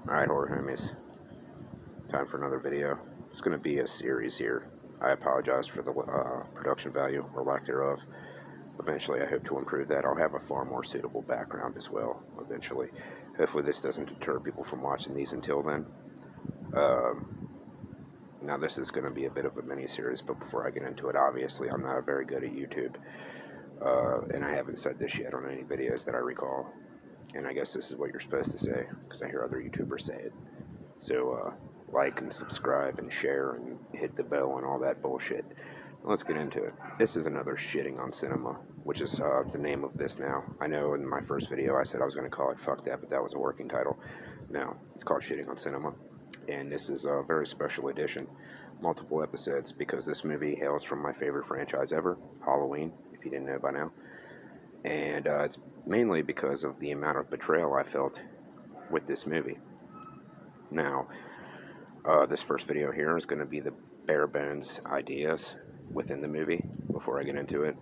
Alright, horror homies. Time for another video. It's going to be a series here. I apologize for the production value or lack thereof. Eventually, I hope to improve that. I'll have a far more suitable background as well, eventually. Hopefully, this doesn't deter people from watching these until then. Now, this is going to be a bit of a mini-series, but before I get into it, obviously, I'm not very good at YouTube. And I haven't said this yet on any videos that I recall. And I guess this is what you're supposed to say, because I hear other YouTubers say it. So, like and subscribe and share and hit the bell and all that bullshit. Let's get into it. This is another shitting on cinema, which is the name of this now. I know in my first video I said I was going to call it Fuck That, but that was a working title. No, it's called Shitting on Cinema. And this is a very special edition. Multiple episodes, because this movie hails from my favorite franchise ever, Halloween, if you didn't know by now. And it's mainly because of the amount of betrayal I felt with this movie. Now, this first video here is going to be the bare bones ideas within the movie before I get into it.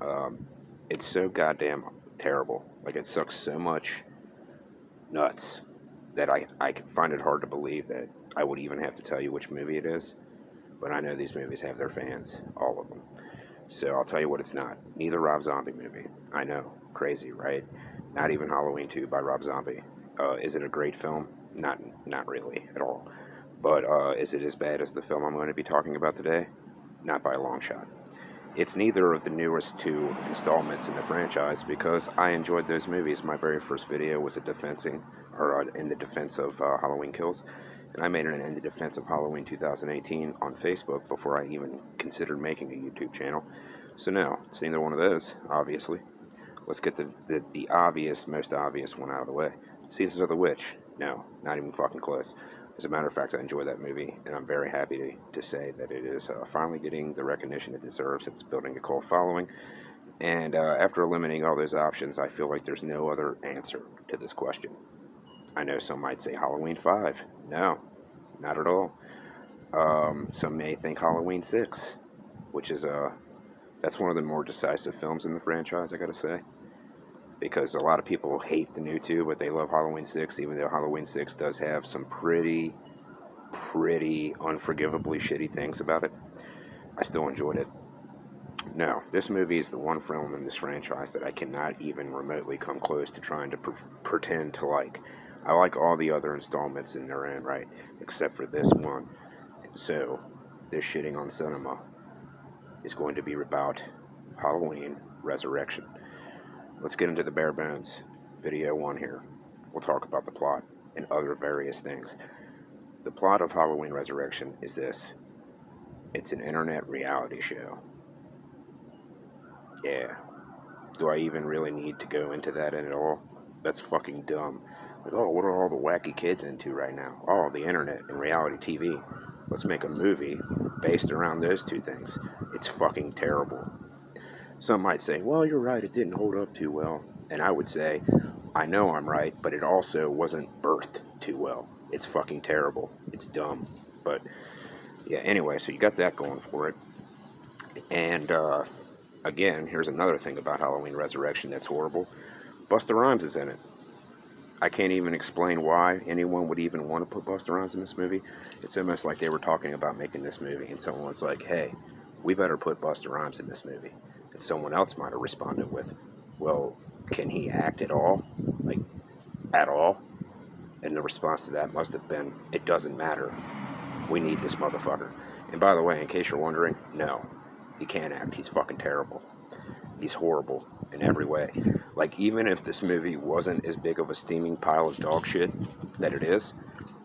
It's so goddamn terrible. Like, it sucks so much nuts that I find it hard to believe that I would even have to tell you which movie it is. But I know these movies have their fans, all of them. So I'll tell you what it's not. Neither Rob Zombie movie. I know. Crazy, right? Not even Halloween 2 by Rob Zombie. Is it a great film? Not really at all. But is it as bad as the film I'm going to be talking about today? Not by a long shot. It's neither of the newest two installments in the franchise, because I enjoyed those movies. My very first video was in the defense of Halloween Kills, and I made it in the defense of Halloween 2018 on Facebook before I even considered making a YouTube channel. So no, it's neither one of those, obviously. Let's get the obvious, most obvious one out of the way. Seasons of the Witch. No, not even fucking close. As a matter of fact, I enjoy that movie, and I'm very happy to say that it is finally getting the recognition it deserves. It's building a cult following, and after eliminating all those options, I feel like there's no other answer to this question. I know some might say Halloween 5. No, not at all. Some may think Halloween 6, which is that's one of the more decisive films in the franchise, I gotta say. Because a lot of people hate the new two, but they love Halloween 6, even though Halloween 6 does have some pretty unforgivably shitty things about it. I still enjoyed it. No, this movie is the one film in this franchise that I cannot even remotely come close to trying to pretend to like. I like all the other installments in their own right, except for this one. So, this shitting on cinema is going to be about Halloween Resurrection. Let's get into the bare bones. Video 1 here. We'll talk about the plot and other various things. The plot of Halloween Resurrection is this. It's an internet reality show. Yeah. Do I even really need to go into that at all? That's fucking dumb. Like, oh, what are all the wacky kids into right now? Oh, the internet and reality TV. Let's make a movie based around those two things. It's fucking terrible. Some might say, well, you're right, it didn't hold up too well. And I would say, I know I'm right, but it also wasn't birthed too well. It's fucking terrible. It's dumb. But, yeah, anyway, so you got that going for it. And, again, here's another thing about Halloween Resurrection that's horrible. Busta Rhymes is in it. I can't even explain why anyone would even want to put Busta Rhymes in this movie. It's almost like they were talking about making this movie, and someone was like, hey, we better put Busta Rhymes in this movie. And someone else might have responded with, well, can he act at all? Like, at all? And the response to that must have been, it doesn't matter. We need this motherfucker. And by the way, in case you're wondering, no, he can't act. He's fucking terrible. He's horrible in every way. Like, even if this movie wasn't as big of a steaming pile of dog shit that it is,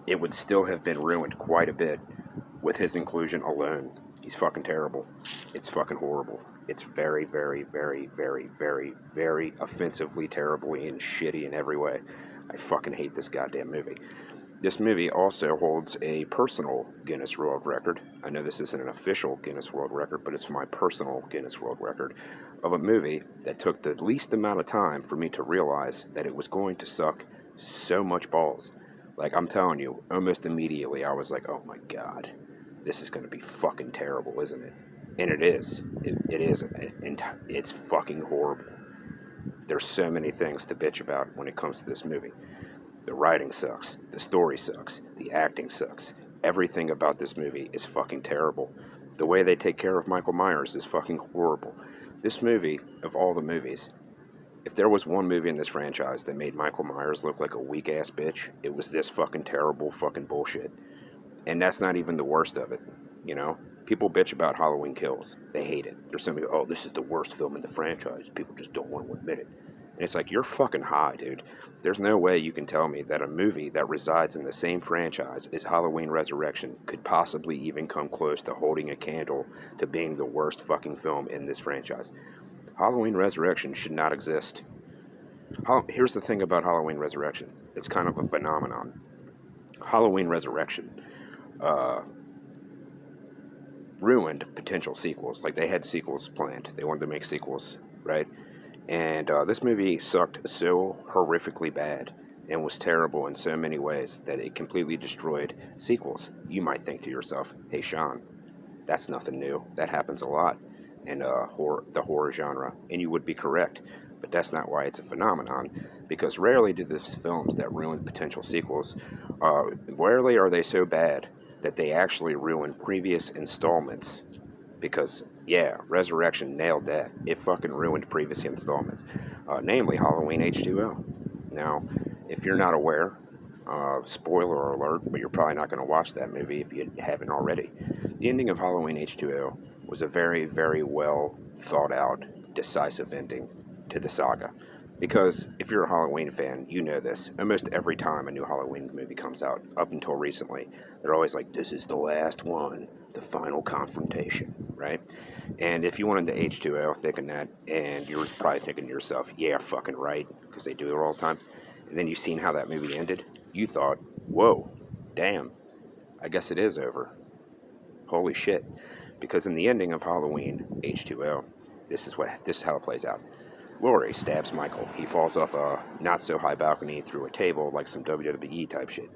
it would still have been ruined quite a bit with his inclusion alone. He's fucking terrible. It's fucking horrible. It's very, very, very, very, very, very offensively, terribly, and shitty in every way. I fucking hate this goddamn movie. This movie also holds a personal Guinness World Record. I know this isn't an official Guinness World Record, but it's my personal Guinness World Record of a movie that took the least amount of time for me to realize that it was going to suck so much balls. Like, I'm telling you, almost immediately I was like, oh my god, this is going to be fucking terrible, isn't it? And it is. It is. It's fucking horrible. There's so many things to bitch about when it comes to this movie. The writing sucks. The story sucks. The acting sucks. Everything about this movie is fucking terrible. The way they take care of Michael Myers is fucking horrible. This movie, of all the movies, if there was one movie in this franchise that made Michael Myers look like a weak-ass bitch, it was this fucking terrible fucking bullshit. And that's not even the worst of it, you know? People bitch about Halloween Kills. They hate it. There's somebody, oh, this is the worst film in the franchise. People just don't want to admit it. And it's like, you're fucking high, dude. There's no way you can tell me that a movie that resides in the same franchise as Halloween Resurrection could possibly even come close to holding a candle to being the worst fucking film in this franchise. Halloween Resurrection should not exist. Here's the thing about Halloween Resurrection. It's kind of a phenomenon. Halloween Resurrection ruined potential sequels. Like, they had sequels planned. They wanted to make sequels, right? And this movie sucked so horrifically bad and was terrible in so many ways that it completely destroyed sequels. You might think to yourself, hey, Sean, that's nothing new. That happens a lot in the horror genre. And you would be correct. But that's not why it's a phenomenon, because rarely do these films that ruin potential sequels, rarely are they so bad that they actually ruin previous installments. Because, yeah, Resurrection nailed that. It fucking ruined previous installments, namely Halloween H2O. Now, if you're not aware, spoiler alert, but you're probably not going to watch that movie if you haven't already. The ending of Halloween H2O was a very, very well thought out, decisive ending to the saga. Because if you're a Halloween fan, you know this. Almost every time a new Halloween movie comes out, up until recently, they're always like, this is the last one, the final confrontation, right? And if you wanted the H2O thinking that, and you're probably thinking to yourself, yeah, fucking right, because they do it all the time, and then you've seen how that movie ended, you thought, whoa, damn, I guess it is over. Holy shit. Because in the ending of Halloween H2O, this is how it plays out. Laurie stabs Michael. He falls off a not-so-high balcony through a table like some WWE type shit.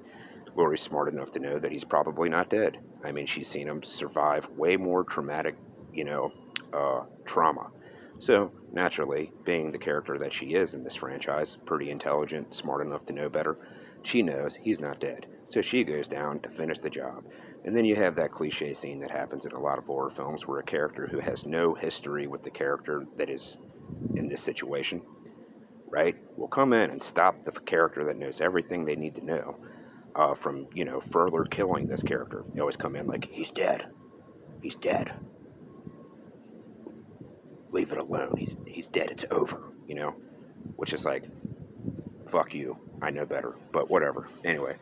Laurie's smart enough to know that he's probably not dead. I mean, she's seen him survive way more traumatic, trauma. So, naturally, being the character that she is in this franchise, pretty intelligent, smart enough to know better, she knows he's not dead. So she goes down to finish the job. And then you have that cliche scene that happens in a lot of horror films where a character who has no history with the character that is in this situation, right, will come in and stop the character that knows everything they need to know from, further killing this character. They always come in like, he's dead. He's dead. Leave it alone. He's dead. It's over, which is like, fuck you. I know better, but whatever. Anyway,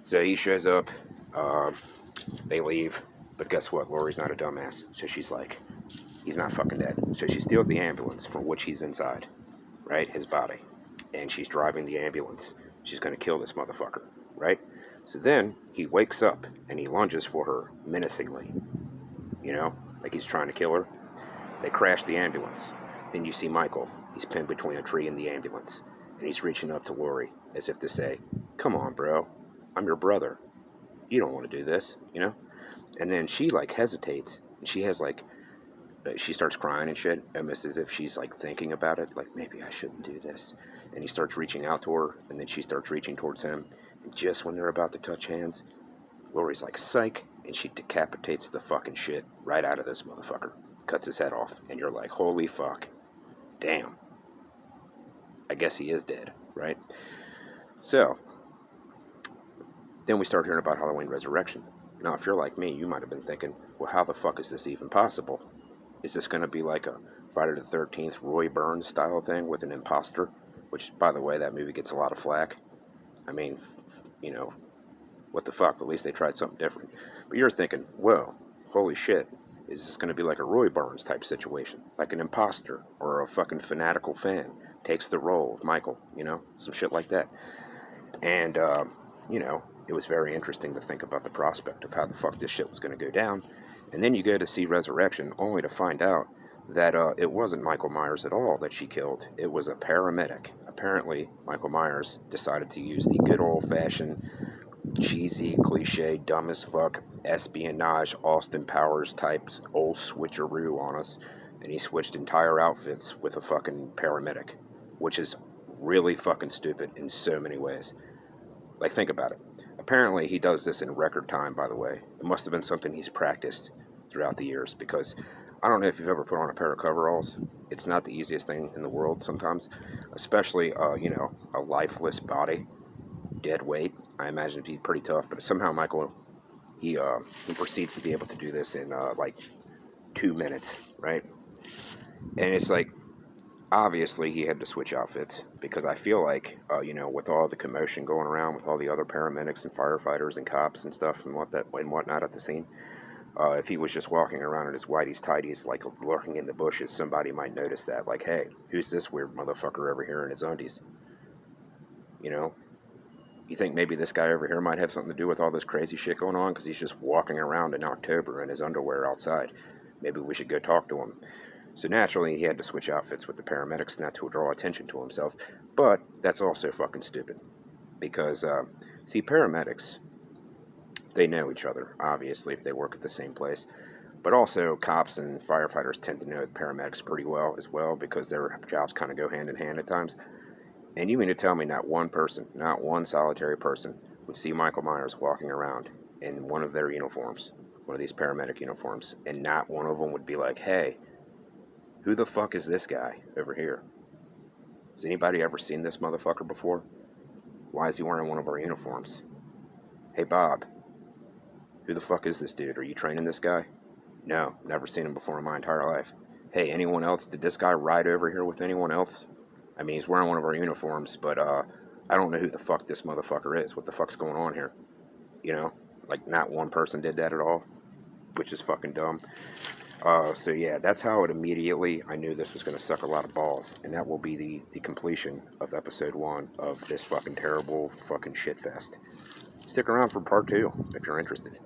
so he shows up. They leave, but guess what? Laurie's not a dumbass, so she's like, he's not fucking dead. So she steals the ambulance from which he's inside, right? His body. And she's driving the ambulance. She's going to kill this motherfucker, right? So then he wakes up and he lunges for her menacingly, like he's trying to kill her. They crash the ambulance. Then you see Michael. He's pinned between a tree and the ambulance. And he's reaching up to Laurie as if to say, come on, bro. I'm your brother. You don't want to do this, And then she, hesitates. And she has, she starts crying and shit, almost as if she's, thinking about it. Like, maybe I shouldn't do this. And he starts reaching out to her, and then she starts reaching towards him. And just when they're about to touch hands, Laurie's like, psych, and she decapitates the fucking shit right out of this motherfucker. Cuts his head off, and you're like, holy fuck. Damn. I guess he is dead, right? So, then we start hearing about Halloween Resurrection. Now, if you're like me, you might have been thinking, well, how the fuck is this even possible? Is this going to be like a Friday the 13th Roy Burns style thing with an imposter? Which, by the way, that movie gets a lot of flack. I mean, what the fuck? At least they tried something different. But you're thinking, whoa, holy shit. Is this going to be like a Roy Burns type situation? Like an imposter or a fucking fanatical fan takes the role of Michael, some shit like that. And, it was very interesting to think about the prospect of how the fuck this shit was going to go down. And then you go to see Resurrection only to find out that it wasn't Michael Myers at all that she killed. It was a paramedic. Apparently, Michael Myers decided to use the good old-fashioned, cheesy, cliche, dumb as fuck, espionage, Austin Powers type old switcheroo on us, and he switched entire outfits with a fucking paramedic, which is really fucking stupid in so many ways. Like, think about it. Apparently, he does this in record time, by the way. It must have been something he's practiced throughout the years, because I don't know if you've ever put on a pair of coveralls. It's not the easiest thing in the world sometimes, especially, a lifeless body, dead weight. I imagine it'd be pretty tough, but somehow Michael, he proceeds to be able to do this in, 2 minutes, right? And it's like, obviously he had to switch outfits, because I feel like, with all the commotion going around with all the other paramedics and firefighters and cops and stuff and whatnot at the scene, if he was just walking around in his whiteies tighties, like lurking in the bushes, somebody might notice that, like, hey, who's this weird motherfucker over here in his undies? You know? You think maybe this guy over here might have something to do with all this crazy shit going on, because he's just walking around in October in his underwear outside? Maybe we should go talk to him. So naturally, he had to switch outfits with the paramedics, not to draw attention to himself. But that's also fucking stupid. Because, see, paramedics, they know each other, obviously, if they work at the same place. But also, cops and firefighters tend to know paramedics pretty well as well, because their jobs kind of go hand in hand at times. And you mean to tell me not one person, not one solitary person, would see Michael Myers walking around in one of their uniforms, one of these paramedic uniforms, and not one of them would be like, hey, who the fuck is this guy over here? Has anybody ever seen this motherfucker before? Why is he wearing one of our uniforms? Hey, Bob, who the fuck is this dude? Are you training this guy? No, never seen him before in my entire life. Hey, anyone else? Did this guy ride over here with anyone else? I mean, he's wearing one of our uniforms, but I don't know who the fuck this motherfucker is. What the fuck's going on here? Like, not one person did that at all, which is fucking dumb. So yeah, that's how I knew this was going to suck a lot of balls, and that will be the completion of episode 1 of this fucking terrible fucking shitfest. Stick around for part 2 if you're interested.